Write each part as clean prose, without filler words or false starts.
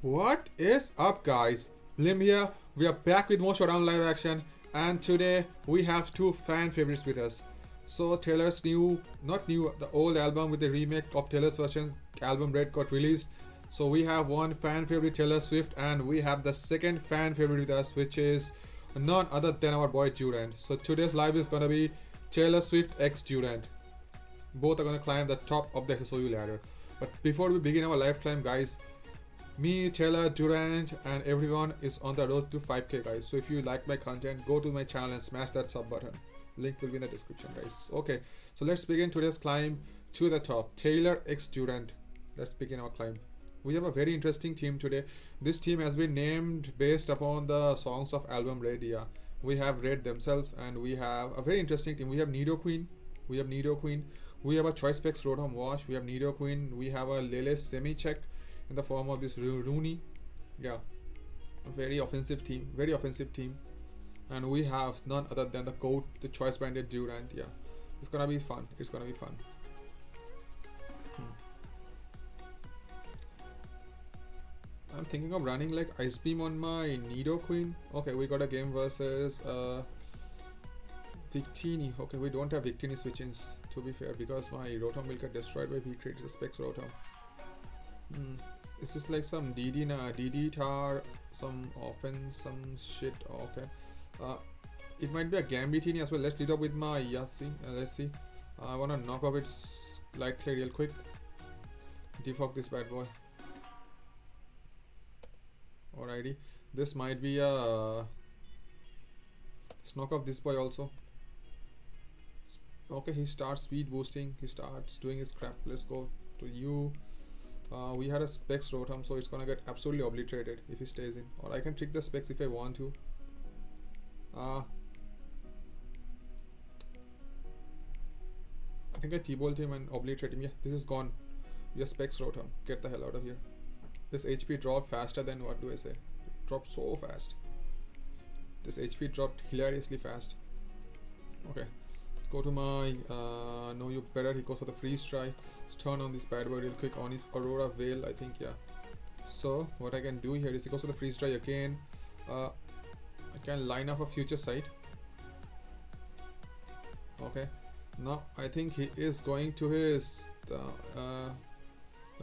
What is up, guys? Lim here. We are back with more Showdown live action, and today we have two fan favorites with us. So Taylor's not new, the old album with the remake of Taylor's version, album Red, got released. So we have one fan favorite, Taylor Swift, and we have the second fan favorite with us, which is none other than our boy Durant. So today's live is gonna be Taylor Swift x Durant. Both are gonna climb the top of the SSOU ladder. But before we begin our live climb, guys, me, Taylor, Durant, and everyone is on the road to 5k, guys. So if you like my content, go to my channel and smash that sub button. Link will be in the description, guys. Okay, so let's begin today's climb to the top. Taylor x Durant. Let's begin our climb. We have a very interesting team today. This team has been named based upon the songs of album Red. Yeah, we have Red themselves, and we have a very interesting team. We have Nido Queen. We have Nido Queen. We have a Choice Specs Rotom Wash. We have Nido Queen. We have a Lele Semi Check in the form of this Rooney. Yeah, a very offensive team. Very offensive team. And we have none other than the GOAT, the Choice Banded Durant. Yeah, it's gonna be fun. It's gonna be fun. I'm thinking of running like Ice Beam on my Nido Queen. Okay, we got a game versus Victini. Okay, we don't have Victini switch-ins, to be fair, because my Rotom will get destroyed by V-Crate. It's a Specs Rotom. Is this like some DD tar, some offense, some shit? Okay. It might be a Gambitini as well. Let's lead up with my Yassi. Let's see. I wanna knock off its light play real quick. Defog this bad boy. Alrighty. This might be a knock off this boy also. Okay, he starts speed boosting. He starts doing his crap. Let's go to you. We had a Specs Rotom, so it's gonna get absolutely obliterated if he stays in. Or I can trick the Specs if I want to. I think I T-bolt him and obliterate him. Yeah, this is gone. Your Specs Rotom. Get the hell out of here. This HP dropped faster than, what do I say? It dropped so fast. This HP dropped hilariously fast. Okay. Let's go to my know you better. He goes for the freeze try. Let's turn on this bad boy real quick on his Aurora Veil, I think. Yeah, so what I can do here is he goes for the freeze try again. I can line up a future sight. Okay, now I think he is going to his I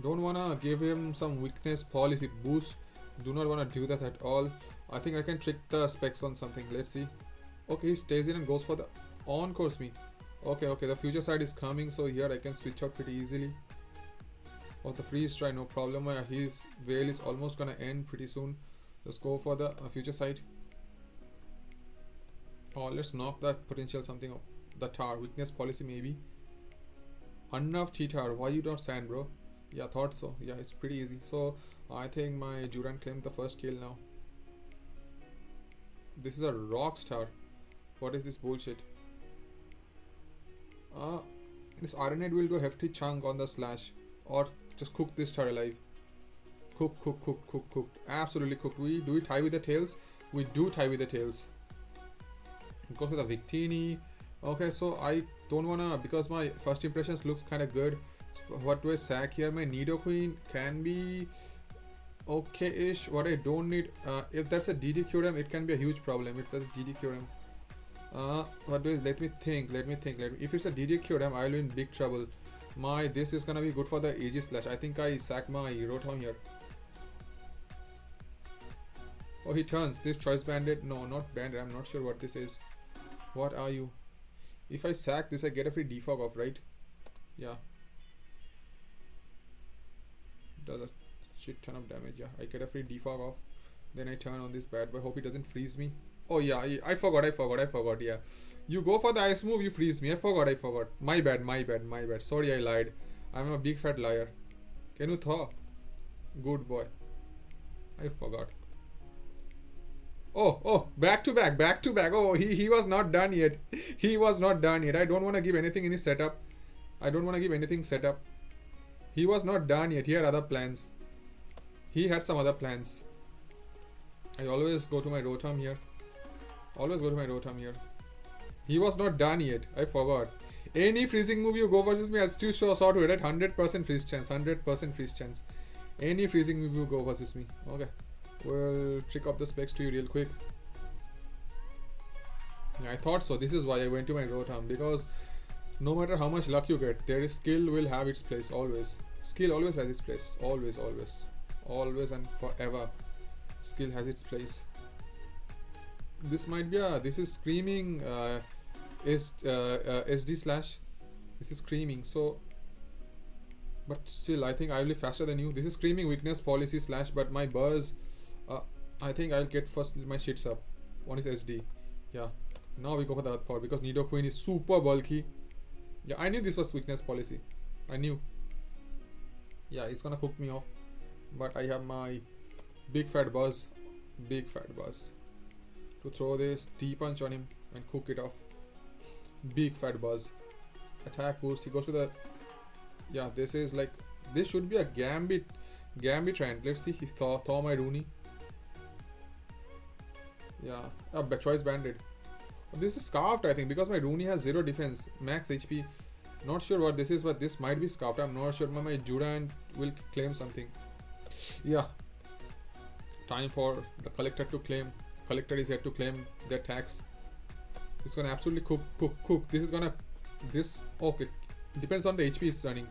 don't wanna give him some weakness policy boost. Do not wanna do that at all. I think I can trick the Specs on something. Let's see. Okay, he stays in and goes for the on course me. Okay, the future side is coming, so here I can switch out pretty easily. Oh, the freeze try, no problem. His veil is almost gonna end pretty soon. Let's go for the future side. Oh, let's knock that potential something up. The tar weakness policy maybe. Enough T-tar. Why you not sand, bro? Yeah, thought so. Yeah, it's pretty easy. So I think my Durant claimed the first kill now. This is a rock star. What is this bullshit? This Aranite will do a hefty chunk on the slash, or just cook this star alive. Cook. Absolutely cooked. Do we tie with the tails? We do tie with the tails. Goes with the Victini. Okay, so I don't wanna, because my first impressions looks kind of good. What do I sack here? My Nido Queen can be okay-ish. What I don't need, if that's a DD Curem, it can be a huge problem. It's a DD Curem. What do is, let me think. If it's a DD Curem, I'll be in big trouble. This is gonna be good for the AG slash. I think I sack my Rotom here. Oh, he turns. This Choice Bandit. No, not Bandit. I'm not sure what this is. What are you? If I sack this, I get a free defog off, right? Yeah. Does a shit ton of damage. Yeah, I get a free defog off. Then I turn on this bad boy. Hope he doesn't freeze me. Oh yeah, I forgot. Yeah, you go for the ice move, you freeze me. I forgot. My bad. Sorry, I lied. I'm a big fat liar. Can you thaw? Good boy. I forgot. Oh, back to back. Oh, he was not done yet. I don't want to give anything in his setup. He was not done yet. He had other plans. He had some other plans. I always go to my Rotom here. He was not done yet. I forgot. Any freezing move you go versus me has to show sort of it. 100% freeze chance. Any freezing move you go versus me. Okay. We'll trick up the specs to you real quick. Yeah, I thought so. This is why I went to my Rotom, because no matter how much luck you get, there is skill will have its place always. Skill always has its place. Always, always. Always and forever. Skill has its place. This might be a, this is screaming SD slash. This is screaming, so but still I think I will be faster than you. This is screaming weakness policy slash, but my buzz, I think I'll get first my shits up. One is SD. Yeah, now we go for the Earth Power because Nidoqueen is super bulky. Yeah, I knew this was weakness policy. I knew. Yeah, it's gonna hook me off, but I have my big fat buzz to throw this T-punch on him and cook it off. Big fat buzz. Attack boost. He goes to the. Yeah, this is like, this should be a Gambit trend. Let's see if Thaw my Rooney. Yeah, choice banded. This is scarfed, I think, because my Rooney has 0 defense, max HP. Not sure what this is, but this might be scarfed. I'm not sure. My Judan will claim something. Yeah. Time for the collector to claim. Collector is here to claim their tax. It's gonna absolutely cook. This is gonna. This. Okay. Depends on the HP it's running.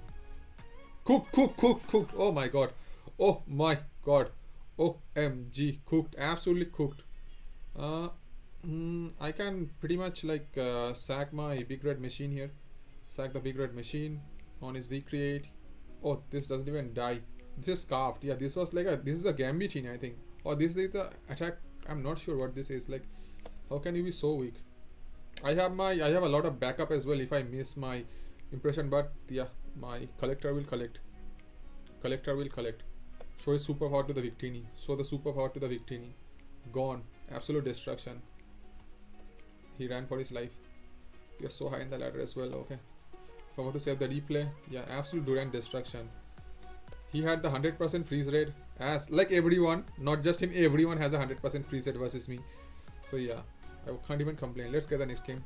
Cook. Oh my god. OMG. Cooked. Absolutely cooked. I can pretty much like sack my big red machine here. Sack the big red machine on his recreate. Oh, this doesn't even die. This is scarfed. Yeah, this was like this is a Gambitini, I think. Or this is the attack. I'm not sure what this is. Like, how can you be so weak? I have a lot of backup as well if I miss my impression, but yeah, my collector will collect. Show his super power to the Victini. Show the super power to the Victini. Gone. Absolute destruction. He ran for his life. You're so high in the ladder as well. Okay. If I want to save the replay, yeah, absolute Durant destruction. He had the 100% freeze rate, as like everyone, not just him, everyone has a 100% freeze rate versus me. So yeah, I can't even complain. Let's get the next game.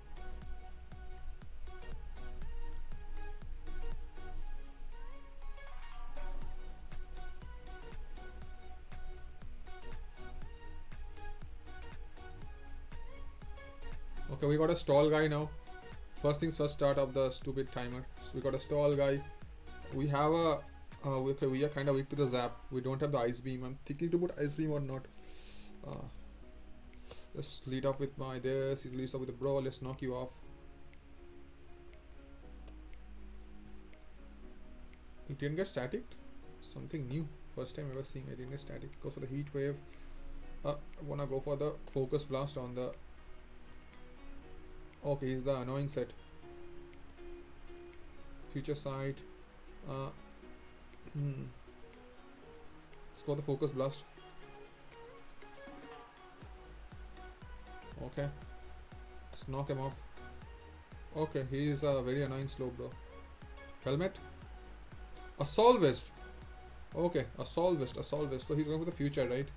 Okay, we got a stall guy now. First things first, start up the stupid timer. So we got a stall guy. We have a okay, we are kind of weak to the zap. We don't have the ice beam. I'm thinking to put ice beam or not. Let's lead off with my this. He leads off with the bro. Let's knock you off. He didn't get static. Something new. First time ever seeing. I didn't get static. Go for the heat wave. I wanna go for the focus blast on the. Okay, he's the annoying set. Future sight. Let's go the focus blast. Okay. Let's knock him off. Okay, he is a very annoying slow bro. Helmet. Assault vest. Okay, assault vest. So he's going for the future, right?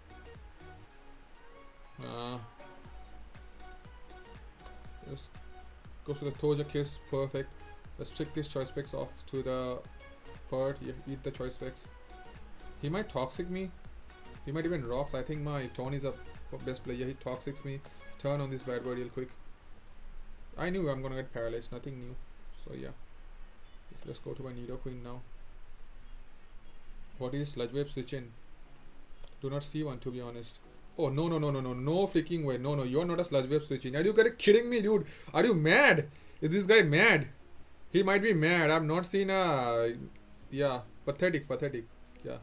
Just goes to the Toja Kiss, perfect. Let's check these choice picks off to the Pert. Yeah, eat the choice picks. He might toxic me. He might even rocks. I think my Tony's a best player. He toxics me. Turn on this bad boy real quick. I knew I'm gonna get paralyzed. Nothing new. So yeah. Let's go to my Nidoqueen now. What is Sludge Wave switch in? Do not see one, to be honest. Oh, no freaking way. No, you're not a Sludge Wave switching. Are you kidding me, dude? Are you mad? Is this guy mad? He might be mad. I've not seen a... Yeah, pathetic. Yeah.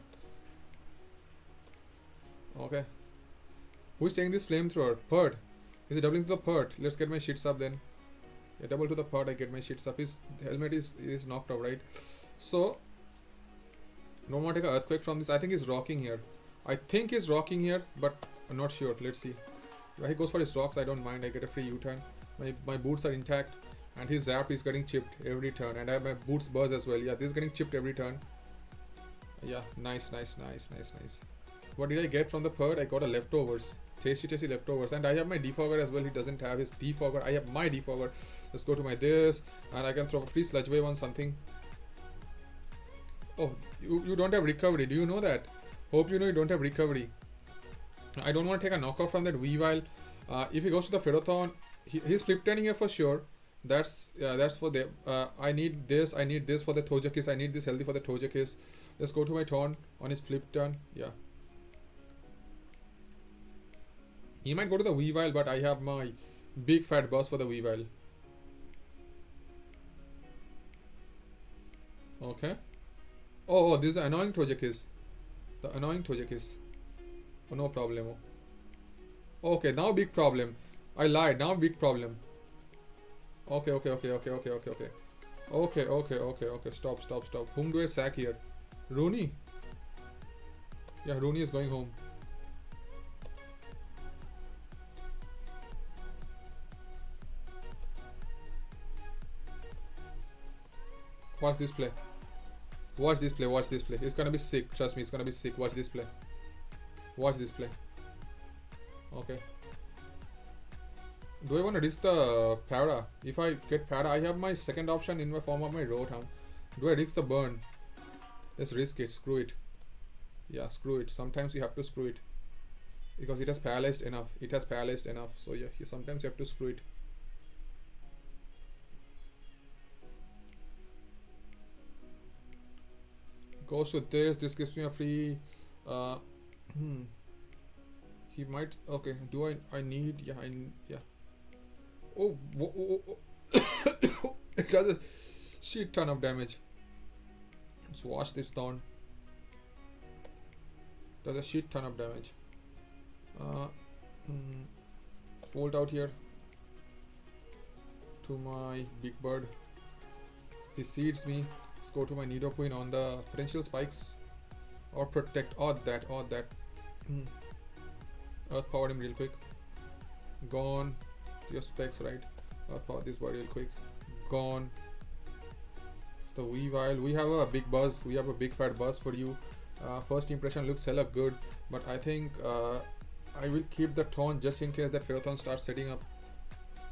Okay. Who's taking this flamethrower? Pert. Is he doubling to the Pert? Let's get my shits up then. Yeah, double to the Pert, I get my shits up. His helmet is knocked out, right? So, no more take an earthquake from this. I think he's rocking here. But I'm not sure. Let's see. If he goes for his rocks, I don't mind. I get a free U-turn. My boots are intact. And his zap is getting chipped every turn. And I have my boots buzz as well. Yeah, this is getting chipped every turn. Yeah, nice. What did I get from the Pert? I got a leftovers. Tasty leftovers. And I have my defogger as well. He doesn't have his defogger. I have my defogger. Let's go to my this. And I can throw a free sludge wave on something. Oh, you don't have recovery. Do you know that? Hope you know you don't have recovery. I don't want to take a knockout from that Weavile. If he goes to the Ferrothorn, he's flip turning here for sure. That's for the. I need this. I need this for the Togekiss. I need this healthy for the Togekiss. Let's go to my Torn on his flip turn. Yeah. He might go to the Weavile, but I have my big fat buzz for the Weavile. Okay. Oh, this is the annoying Togekiss. The annoying Togekiss. Oh, no problemo. Okay, now big problem. I lied. Now big problem. Okay. Okay. Stop. Whom do I sack here? Rooney? Yeah, Rooney is going home. Watch this play. Watch this play. It's gonna be sick. Trust me, it's gonna be sick. Watch this play. Okay. Do I want to risk the Para? If I get Para, I have my second option in the form of my Rotom. Do I risk the burn? Let's risk it. Screw it. Yeah, screw it. Sometimes you have to screw it. Because it has paralyzed enough. So yeah, sometimes you have to screw it. Goes to this. This gives me a free. He might. Okay. Do I need? Yeah. Oh. It does a shit ton of damage. Let's watch this Thorn. Does a shit ton of damage. Fold out here to my Big Bird. He seeds me. Let's go to my Nidoqueen on the potential spikes. Or protect. Or that. Earth powered him real quick. Gone. Your specs, right? Earth power this boy real quick. Gone. The Weavile. We have a big buzz. We have a big fat buzz for you. First impression looks hella good. But I think I will keep the Thorn just in case that Ferrothorn starts setting up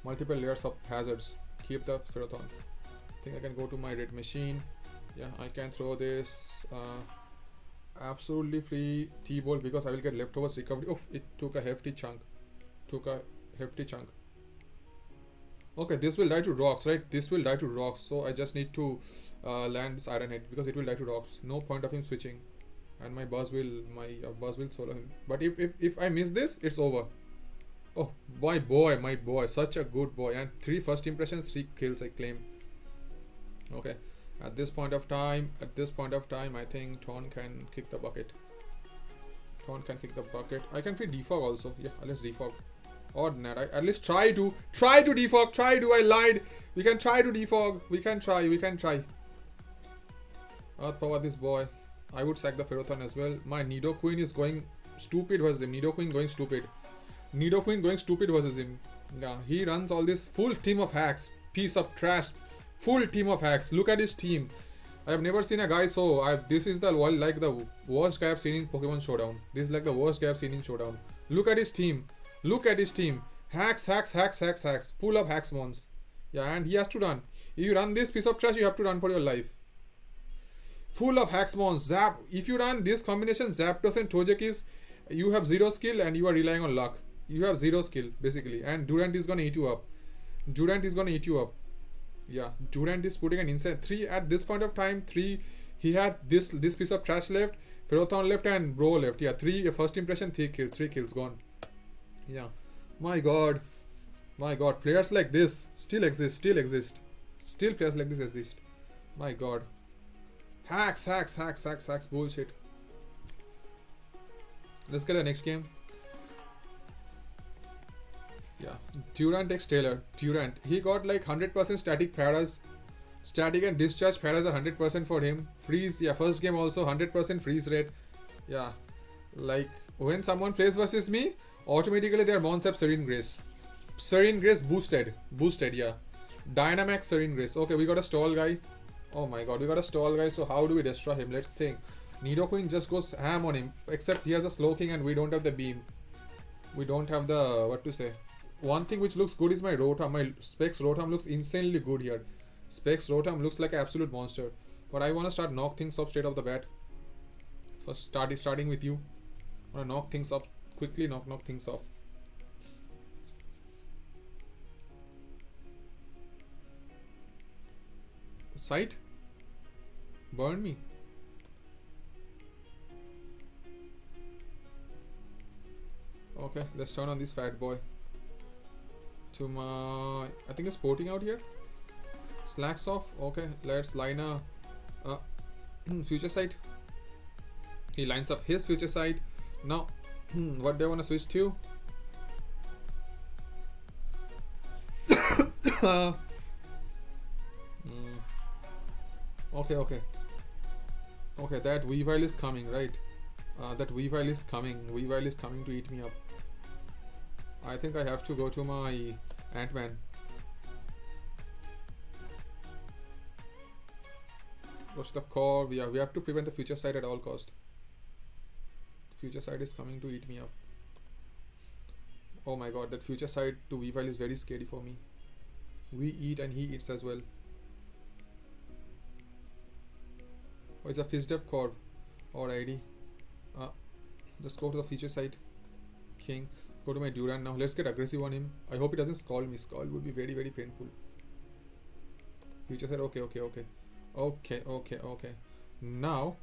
multiple layers of hazards. Keep the Ferrothorn. I think I can go to my red machine. Yeah, I can throw this absolutely free T-Bolt because I will get leftovers recovery. Oof, it took a hefty chunk. Okay, this will die to rocks, right? So I just need to land this Iron Head because it will die to rocks. No point of him switching. And my buzz will solo him. But if I miss this, it's over. Oh, my boy. Such a good boy. And 3 first impressions, 3 kills I claim. Okay. At this point of time, I think Thorn can kick the bucket. I can free defog also. Yeah, let's defog. Or not. I at least try to defog. I lied. We can try to defog. We can try. Earth power this boy. I would sack the Ferrothorn as well. My Nidoqueen is going stupid versus him. Nidoqueen going stupid versus him. Yeah, he runs all this full team of hacks. Piece of trash. Full team of hacks. Look at his team. I have never seen a guy so. This is the worst guy I've seen in Pokemon Showdown. This is like the worst guy I've seen in Showdown. Look at his team. Hacks. Full of hacks mons. Yeah, and he has to run. If you run this piece of trash, you have to run for your life. Full of hacks mons. Zap. If you run this combination, Zapdos and Togekiss, you have 0 skill and you are relying on luck. You have 0 skill basically, and Durant is gonna eat you up. Yeah, Durant is putting an insane 3 at this point of time. 3, he had this piece of trash left, Ferrothorn left, and Bro left. Yeah, 3 first impression, 3 kills gone. Yeah, my god, players like this still exist. Still players like this exist. My god, hacks, bullshit. Let's get the next game. Yeah, Durant takes Taylor. Durant, he got like 100% static paras. Static and discharge paras are 100% for him. Freeze, yeah, first game also 100% freeze rate. Yeah, like when someone plays versus me, automatically their mons have Serene Grace. Boosted, yeah. Dynamax Serene Grace. Okay, we got a stall guy. Oh my god, we got a stall guy. So how do we destroy him? Let's think. Nidoqueen just goes ham on him. Except he has a Slowking and we don't have the beam. We don't have the, what to say. One thing which looks good is my Rotom. My Specs Rotom looks insanely good here. Specs Rotom looks like an absolute monster. But I want to start knock things off straight off the bat. First starting with you. I wanna knock things off quickly. Knock things off. Sight. Burn me. Okay, let's turn on this fat boy. To my, I think it's porting out here. Slacks off. Okay, let's line a future sight. He lines up his future sight. Now, what do I want to switch to? Okay. Okay, that Weavile is coming, right? That Weavile is coming. Weavile is coming to eat me up. I think I have to go to my Ant-Man. What's the core? We have to prevent the future sight at all cost. Future sight is coming to eat me up. Oh my god, that future sight to Weavile is very scary for me. We eat and he eats as well. Oh, it's a FizzDev Corv. Alrighty. Let's go to the future sight. King. Go to my Durant now. Let's get aggressive on him. I hope he doesn't scald me. Scald would be very, very painful. Future sight. Okay. Now.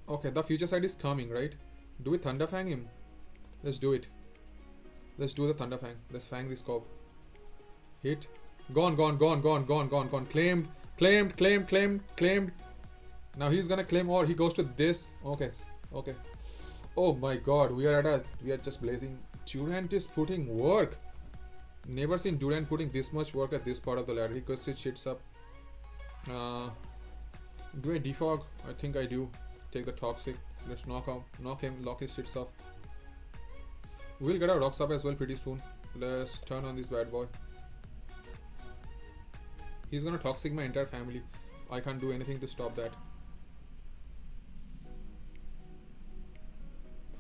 Okay, the future sight is coming, right? Do we Thunderfang him? Let's do it. Let's do the Thunderfang. Let's fang this Corv. Hit. Gone. Claimed. Now he's gonna claim, or he goes to this. Okay. Oh my god, we are just blazing. Durant is putting work. Never seen Durant putting this much work at this part of the ladder. He goes, it shits up. Do I defog? I think I do. Take the toxic. Let's knock him, lock his shits off. We'll get our rocks up as well pretty soon. Let's turn on this bad boy. He's gonna toxic my entire family. I can't do anything to stop that.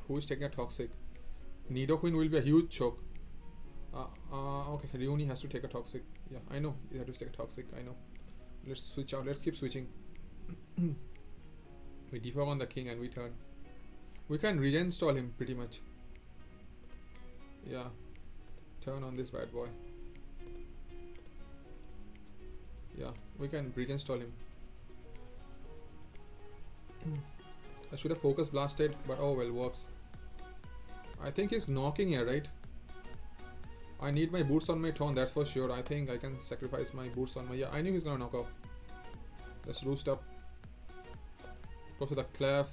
Who's taking a toxic? Nidoqueen will be a huge choke. Okay, Ryuni has to take a toxic. Yeah, I know. He has to take a toxic. I know. Let's switch out. Let's keep switching. We defog on the king and we turn. We can reinstall him pretty much. Yeah. Turn on this bad boy. Yeah, we can reinstall him. I should have focus blasted, but oh well, works. I think he's knocking here, right? I need my boots on my taunt, that's for sure. I think I can sacrifice my boots on my... Yeah, I knew he's gonna knock off. Let's roost up. Go to the clef.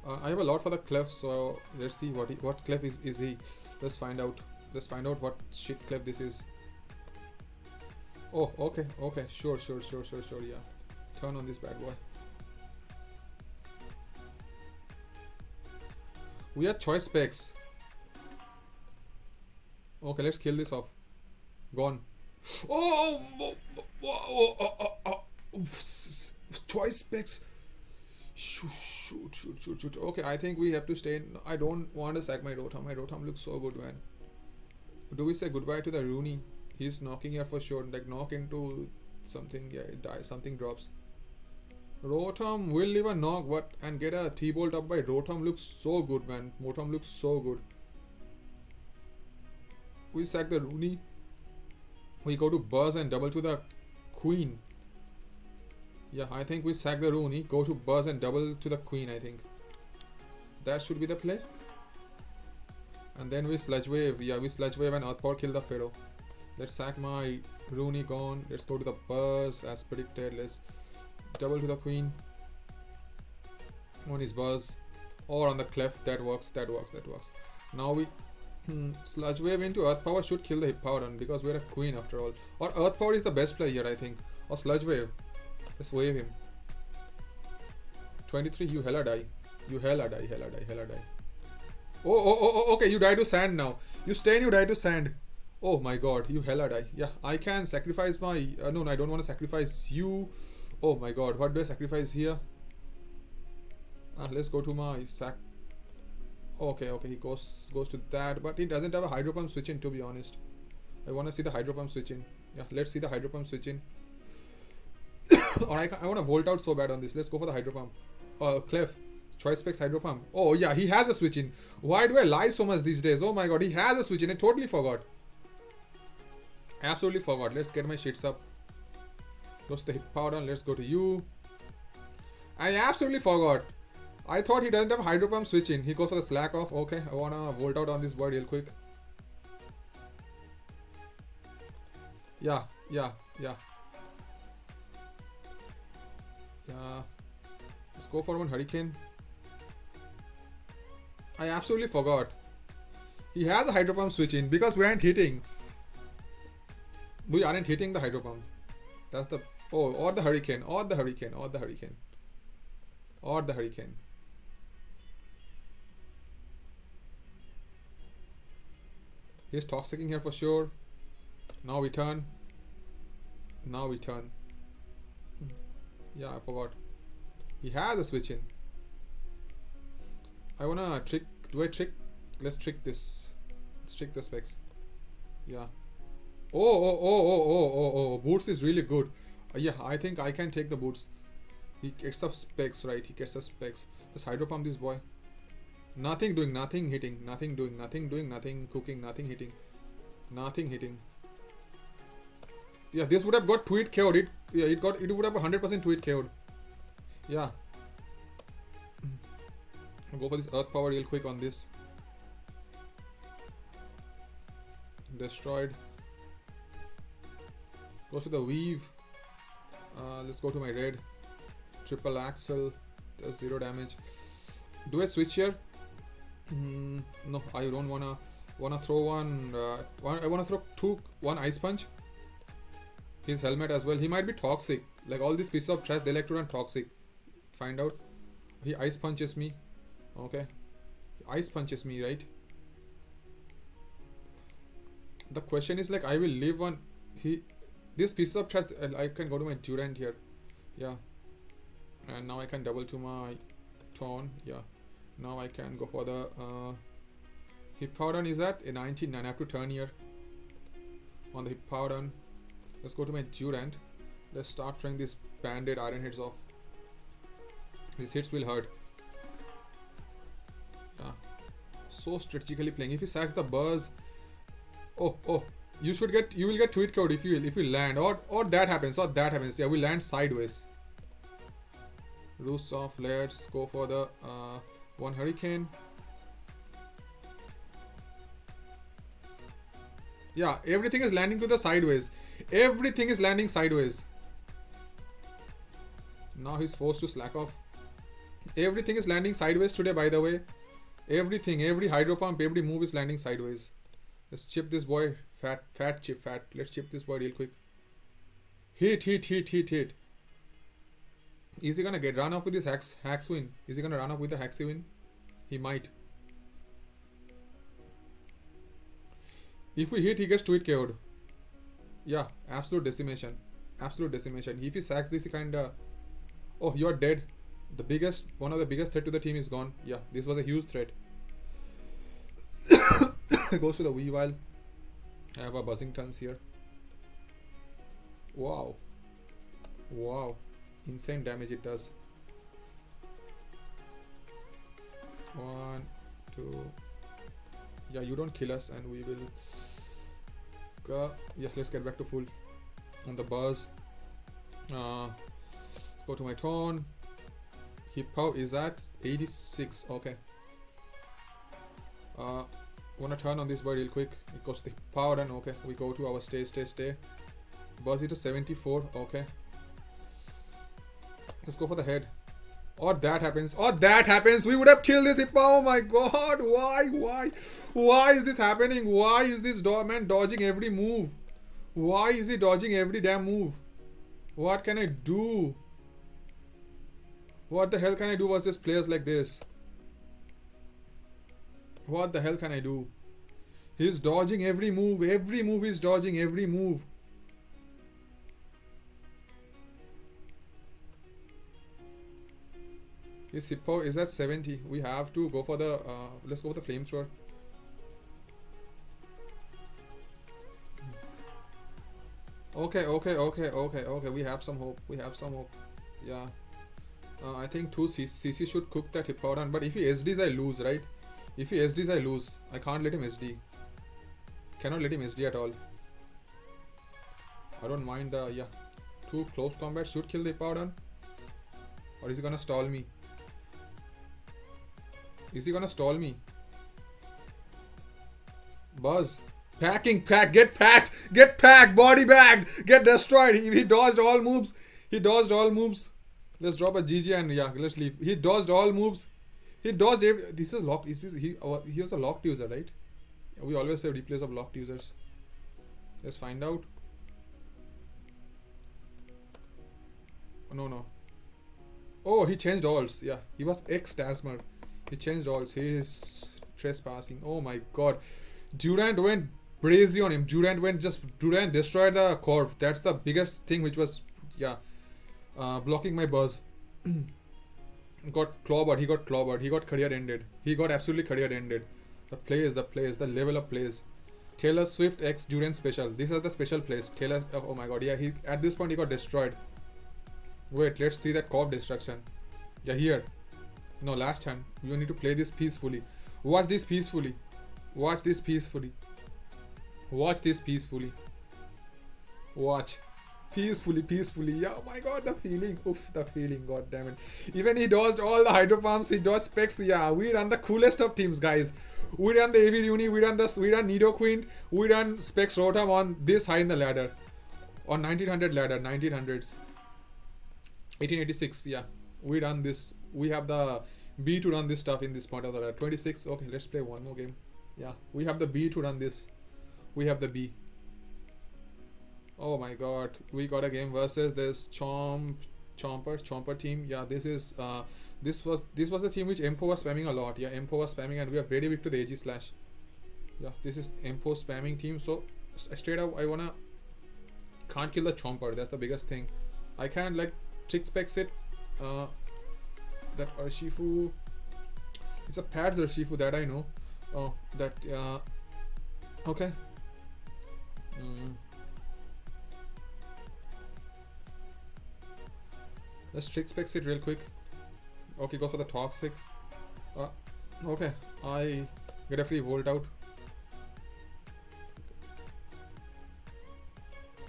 I have a lot for the clef, so let's see what clef is he. Let's find out. Let's find out what shit clef this is. Oh, okay. Sure, yeah. Turn on this bad boy. We have choice specs. Okay, let's kill this off. Gone. Choice specs. Shoot. Okay, I think we have to stay in. I don't want to sack my Rotom. My Rotom looks so good, man. Do we say goodbye to the Rooney? He's knocking here for sure. Like, knock into something. Yeah, it dies. Something drops. Rotom will leave a knock, but and get a T-Bolt up by Rotom looks so good, man. Rotom looks so good. We sack the Rooney. We go to Buzz and double to the Queen. Yeah, I think we sack the Rooney, go to Buzz and double to the Queen, I think. That should be the play. And then we Sludge Wave. Yeah, we Sludge Wave and Earth Power kill the Pharaoh. Let's sack my Rooney, gone. Let's go to the Buzz as predicted. Let's double to the Queen. On his Buzz. Or on the Clef. That works. Now we Sludge Wave into Earth Power should kill the Hip Power Run because we're a Queen after all. Or Earth Power is the best play here, I think. Or Sludge Wave. Let's wave him. 23, you hella die. Oh, okay, you die to sand now. You stay and you die to sand. Oh my god, you hella die. Yeah, I can sacrifice my... no, I don't want to sacrifice you. Oh my god, what do I sacrifice here? Let's go to my sac... Okay, he goes to that, but he doesn't have a Hydro Pump switch in, to be honest. I want to see the Hydro Pump switch in. Yeah, let's see the Hydro Pump switch in. Or I want to Volt out so bad on this. Let's go for the Hydro Pump. Clef. Choice specs hydro pump. Oh yeah, he has a switch in. Why do I lie so much these days? Oh my god, he has a switch in. I totally forgot. Absolutely forgot. Let's get my shits up. Goes to the hip powder. Let's go to you. I absolutely forgot. I thought he doesn't have hydro pump switch in. He goes for the slack off. Okay, I wanna volt out on this boy real quick. Yeah. Let's go for one hurricane. I absolutely forgot. He has a hydro pump switch in because we aren't hitting. We aren't hitting the hydro pump. That's the or the hurricane. He's toxicing here for sure. Now we turn. Yeah, I forgot. He has a switch in. I wanna trick. Do I trick? Let's trick this. Let's trick the specs. Yeah. Oh. Boots is really good. Yeah, I think I can take the boots. He gets up specs, right? He gets up specs. Let's hydro pump this boy. Nothing doing, nothing hitting, nothing doing, nothing doing, nothing cooking, nothing hitting. Nothing hitting. Yeah, this would have got tweet KO'd. It would have 100% tweet KO'd. Yeah. I'll go for this earth power real quick on this. Destroyed. Goes to the weave. Let's go to my red. Triple axle. Does 0 damage. Do I switch here? No, I don't wanna throw one. I wanna throw one ice punch. His helmet as well. He might be toxic. Like all these pieces of trash, they like to run toxic. Find out. He ice punches me. Okay. He ice punches me, right? The question is like, I will live on. This piece of trash. I can go to my Durant here. Yeah. And now I can double to my Taunt. Yeah. Now I can go for the hip powder. Is that a 99? I have to turn here on the hip powder. Let's go to my Durant. Let's start trying this banded iron hits off. These hits will hurt. Yeah. So strategically playing. If he sacks the buzz. Oh. You will get tweet code if you land. Or that happens. Yeah, we land sideways. Roost off. Let's go for the one hurricane. Yeah, everything is landing to the sideways. Everything is landing sideways. Now he's forced to slack off. Everything is landing sideways today, by the way. Everything, every hydro pump, every move is landing sideways. Let's chip this boy. Fat. Let's chip this boy real quick. Hit. Is he gonna get run off with this Hax win? Is he gonna run off with the Haxy win? He might. If we hit, he gets tweet KO'd. Yeah, absolute decimation. If he sacks this, he kinda. Oh, you're dead. One of the biggest threat to the team is gone. Yeah, this was a huge threat. Goes to the Weavile. I have a buzzing tons here. Wow. Insane damage it does. 1, 2. Yeah, you don't kill us and we will go. Yeah, let's get back to full on the buzz. Go to my taunt. Hip power is at 86. Okay. Wanna turn on this boy real quick. It goes to the power and okay. We go to our stay. Buzz it to 74. Okay. Let's go for the head. Or that happens. We would have killed this Hippo. Oh my god. Why is this happening? Why is this man dodging every move? Why is he dodging every damn move? What can I do? What the hell can I do versus players like this? What the hell can I do? He's dodging every move. Every move he's dodging. Every move. His Hippo is at 70. We have to go for the... let's go for the flamethrower. Okay. We have some hope. Yeah. I think 2 CC should cook that Hippowdon, but if he SDs, I lose, right? If he SDs, I lose. I can't let him SD. Cannot let him SD at all. I don't mind the, yeah. 2 close combat should kill the Hippowdon. Or is he gonna stall me? Is he gonna stall me? Buzz. Packing, pack, get packed, body bagged, get destroyed. He dodged all moves. He dodged all moves. Let's drop a GG and yeah, let's leave. He dodged all moves. He dodged every, this is locked. He was a locked user, right? We always say replays of locked users. Let's find out. No. Oh, he changed alts. Yeah, he was ex-Tasmer. He changed alts. He is trespassing. Oh my god. Durant went crazy on him. Durant destroyed the Corv. That's the biggest thing which was, yeah, blocking my buzz. Got clobbered. He got career ended. He got absolutely career ended. The level of plays. Taylor Swift X Durant special. These are the special plays. Taylor, oh my god, yeah, he at this point he got destroyed. Wait, let's see that Corv destruction. Yeah, here. No, last hand. You need to play this peacefully. Watch this peacefully. Watch. Peacefully. Yeah, oh my god, the feeling. Oof, the feeling. God damn it. Even he dodged all the Hydro Pumps. He dodged Specs. Yeah, we run the coolest of teams, guys. We run the AV Uni. We run Nidoqueen. We run Specs Rotom on this high in the ladder. On 1900 ladder. 1900s. 1886. Yeah. We run this. We have the B to run this stuff in this point of the ladder. 26. Okay, let's play one more game. Yeah, we have the B to run this. We have the B. Oh my god, we got a game versus this Chomper team. Yeah, this was a team which Empo was spamming a lot. Yeah, Empo was spamming and we are very weak to the AG slash. Yeah, this is Empo spamming team. So straight up, I can't kill the Chomper. That's the biggest thing. I can like trick specs it. That Urshifu. It's a pads Urshifu that I know. Oh, that okay. Let's trick specs it real quick. Okay, go for the toxic. Okay, I get a free volt out.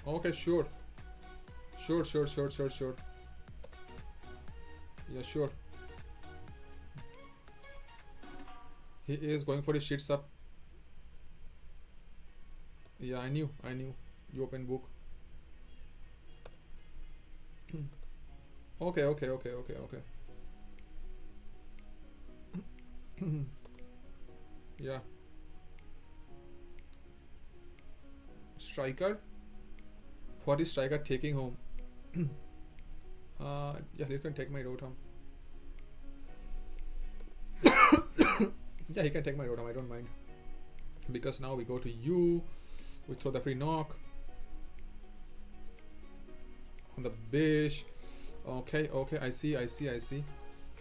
Okay, sure. Yeah, sure. He is going for his shits up. Yeah, I knew. You open book. Okay. Yeah. Striker? What is Striker taking home? Yeah, you can take my Rotom. Yeah, he can take my Rotom, I don't mind. Because now we go to you. We throw the free knock. On the Bish. Okay, I see.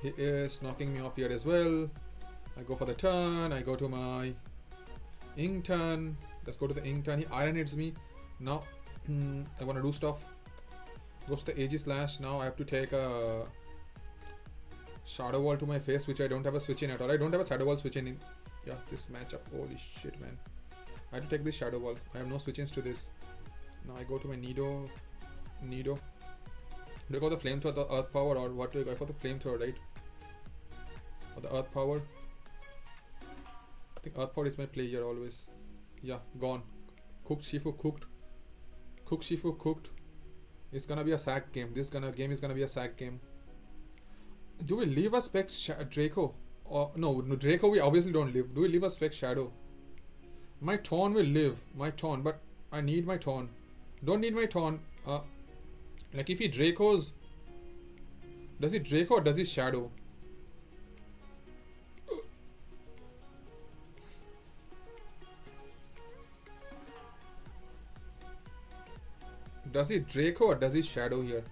He is knocking me off here as well. I go for the turn. I go to my Inkton. Let's go to the Inkton. He Iron Hits me. Now, I want to do stuff. Goes to the AG slash. Now I have to take a Shadow Ball to my face, which I don't have a switch in at all. I don't have a Shadow Ball switch in. Yeah, this matchup. Holy shit, man. I have to take this Shadow Ball. I have no switch-ins to this. Now I go to my Nido. Do I go the Flamethrower, the Earth Power, or what do I go for the Flamethrower, right? Or the Earth Power? I think Earth Power is my play here always. Yeah, gone. Cooked Shifu, cooked. It's gonna be a sack game. This game is gonna be a sack game. Do we leave a Specs Draco? Or no, Draco we obviously don't leave. Do we leave a Specs Shadow? My Taunt will live. But I need my Taunt. Don't need my Taunt. Like if he Dracos, does he Draco or does he Shadow? Does he Draco or does he Shadow here?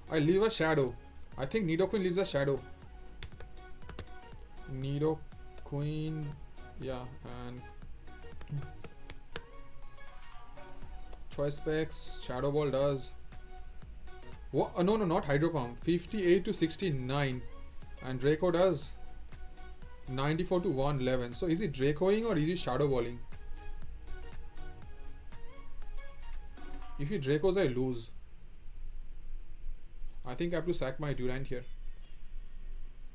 I leave a Shadow. I think Nidoqueen leaves a Shadow. Nidoqueen, yeah, and Choice Specs, Shadow Ball does. What? No, no, not Hydro Pump. 58 to 69. And Draco does 94 to 111. So is he Dracoing or is he Shadow Balling? If he Dracos, I lose. I think I have to sack my Durant here.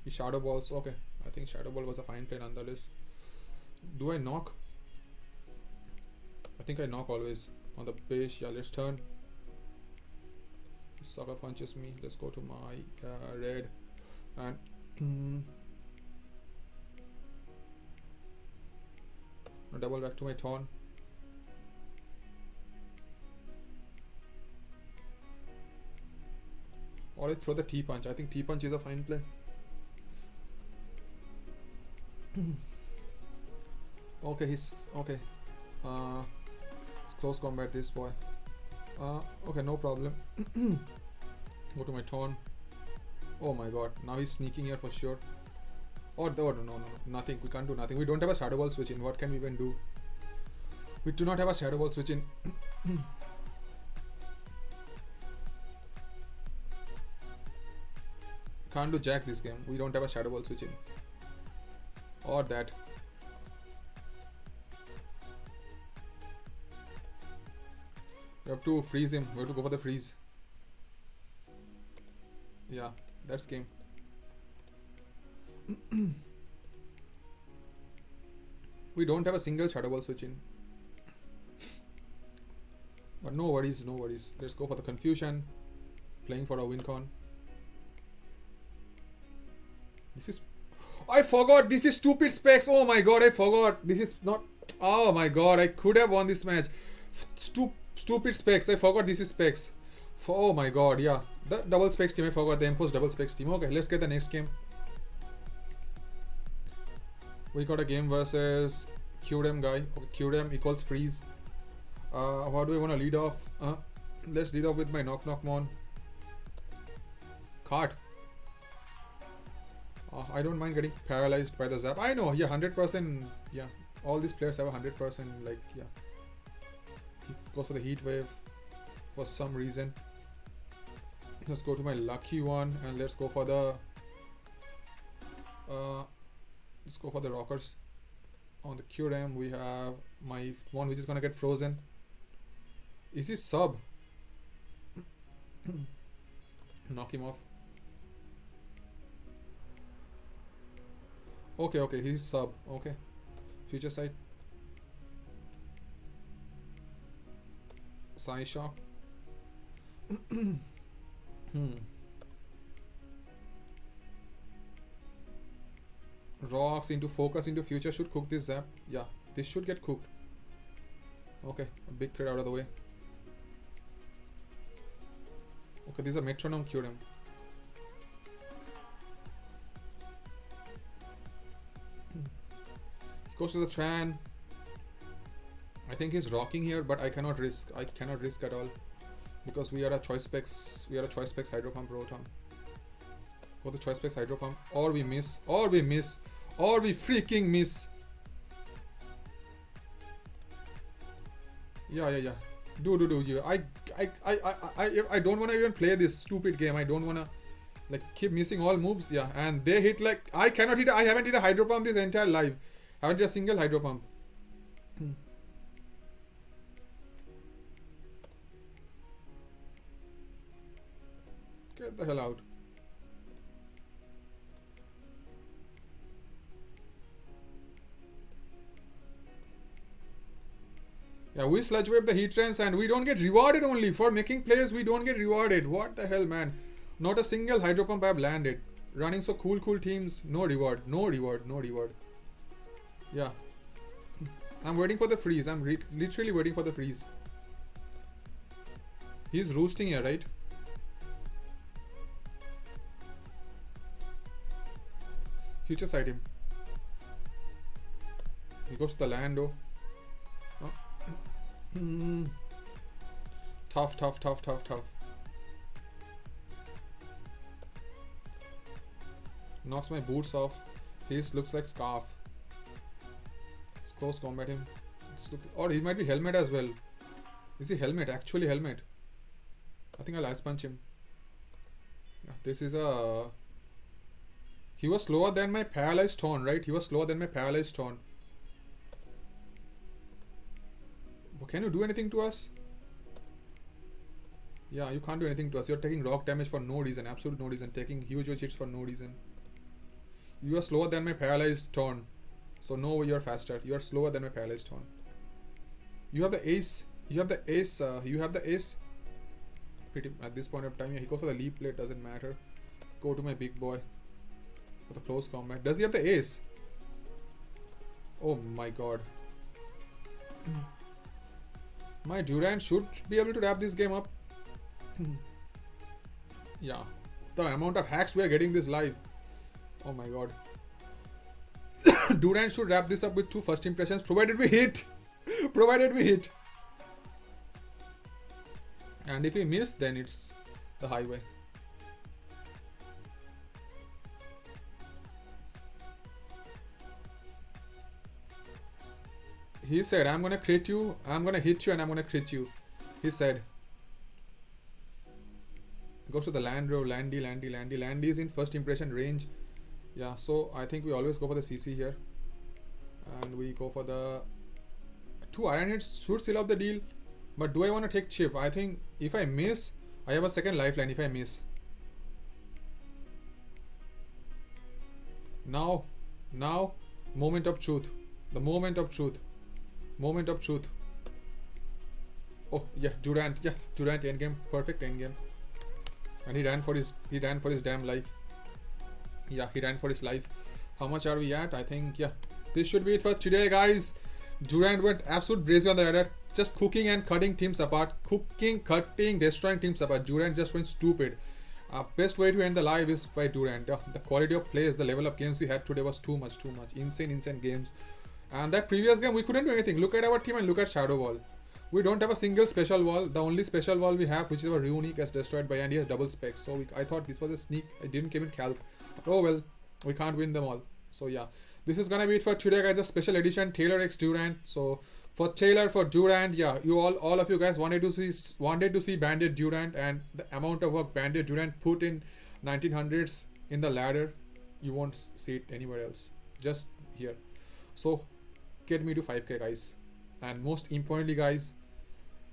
He Shadow Balls. Okay. I think Shadow Ball was a fine play nonetheless. Do I knock? I think I knock always. On the base. Yeah, let's turn. Sucker punches me. Let's go to my red. And double back to my Thorn. Or I throw the T-Punch. I think T-Punch is a fine play. Okay, he's... Okay. It's close combat, this boy. Okay, no problem. Go to my Thorn. Oh my god. Now he's sneaking here for sure. Or no, nothing. We can't do nothing. We don't have a Shadow Ball switch in. What can we even do? We do not have a Shadow Ball switch in. Can't do jack this game. We don't have a Shadow Ball switch in. Or that. We have to freeze him. We have to go for the freeze. Yeah, that's game. We don't have a single Shadow Ball switch in. But no worries, no worries. Let's go for the confusion. Playing for a win con. This is... I forgot! This is stupid specs! Oh my god, I forgot! This is not... Oh my god, I could have won this match. Stupid specs. I forgot this is specs. Oh my god, yeah. The double specs team, I forgot the imposed double specs team. Okay, let's get the next game. We got a game versus QDM guy. Okay, QDM equals freeze. How do I want to lead off? Let's lead off with my knock mon. Card. I don't mind getting paralyzed by the zap. I know, yeah, 100%. Yeah, all these players have 100%. Like, yeah. He goes for the heat wave for some reason. Let's go to my lucky one and let's go for the rockers. On the QRAM we have my one which is gonna get frozen. Is he sub? Knock him off. Okay, he's sub. Okay. Future sight. Sai Shock. Rocks into focus into future should cook this zap. Yeah, this should get cooked. Okay, a big thread out of the way. Okay, this is a metronome QRM. Goes to the Tran. I think he's rocking here, but I cannot risk. I cannot risk at all because we are a choice specs. We are a choice specs hydro pump rotom. Go the choice specs hydro pump, or we miss, or we miss, or we freaking miss. Yeah. Do you? I don't wanna even play this stupid game. I don't wanna like keep missing all moves. Yeah, and they hit like I cannot hit. I haven't hit a hydro pump this entire life. Haven't hit a single hydro pump. Get the hell out. Yeah, we sludge wave the heat trends and we don't get rewarded only. For making plays, we don't get rewarded. What the hell, man? Not a single hydro pump I have landed. Running so cool teams. No reward. Yeah. I'm waiting for the freeze. I'm literally waiting for the freeze. He's roosting here, right? Future side him. He goes to the land, oh. Tough. Knocks my boots off. His looks like scarf. Let's close combat him. Or he might be helmet as well. Is he helmet? Actually helmet. I think I'll ice punch him. This is a... He was slower than my paralyzed Thorn, right? He was slower than my paralyzed Thorn. Can you do anything to us? Yeah, you can't do anything to us. You're taking rock damage for no reason, absolute no reason. Taking huge hits for no reason. You are slower than my paralyzed Thorn. So no, you're faster. You are slower than my paralyzed Thorn. You have the ace. You have the ace. You have the ace. Pretty at this point of time, yeah, he goes for the leap plate. Doesn't matter. Go to my big boy for the close combat. Does he have the ace? Oh my god. My Durant should be able to wrap this game up. Yeah. The amount of hacks we are getting this live. Oh my god. Durant should wrap this up with 2 first impressions, provided we hit. Provided we hit. And if we miss, then it's the highway. He said, I'm gonna crit you, I'm gonna hit you, and I'm gonna crit you. He said. Goes to the land row, Landy. Landy is in first impression range. Yeah, so I think we always go for the CC here. And we go for the 2 iron hits should seal off the deal. But do I want to take chip? I think if I miss, I have a second lifeline if I miss. Now, moment of truth. The moment of truth. Moment of truth. Oh yeah, Durant endgame, perfect endgame. And he ran for his damn life. Yeah, he ran for his life. How much are we at? I think, yeah, this should be it for today, guys. Durant went absolute brazy on the ladder, just cooking and cutting teams apart. Cooking, cutting, destroying teams apart. Durant just went stupid. Best way to end the live is by Durant. The quality of plays, the level of games we had today was too much. Insane games. And that previous game, we couldn't do anything. Look at our team and look at Shadow Wall. We don't have a single special wall. The only special wall we have, which is our Runic, is destroyed by Andy, has double specs. So I thought this was a sneak. I didn't come in calc. Oh well, we can't win them all. So yeah, this is gonna be it for today, guys. The special edition Taylor X Durant. So for Taylor, for Durant, yeah, you all of you guys wanted to see Bandit Durant, and the amount of work Bandit Durant put in 1900s in the ladder, you won't see it anywhere else. Just here. So get me to 5k, guys. And most importantly, guys,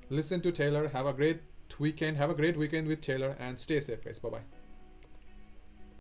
listen to Taylor. Have a great weekend. Have a great weekend with Taylor and stay safe, guys. Bye bye.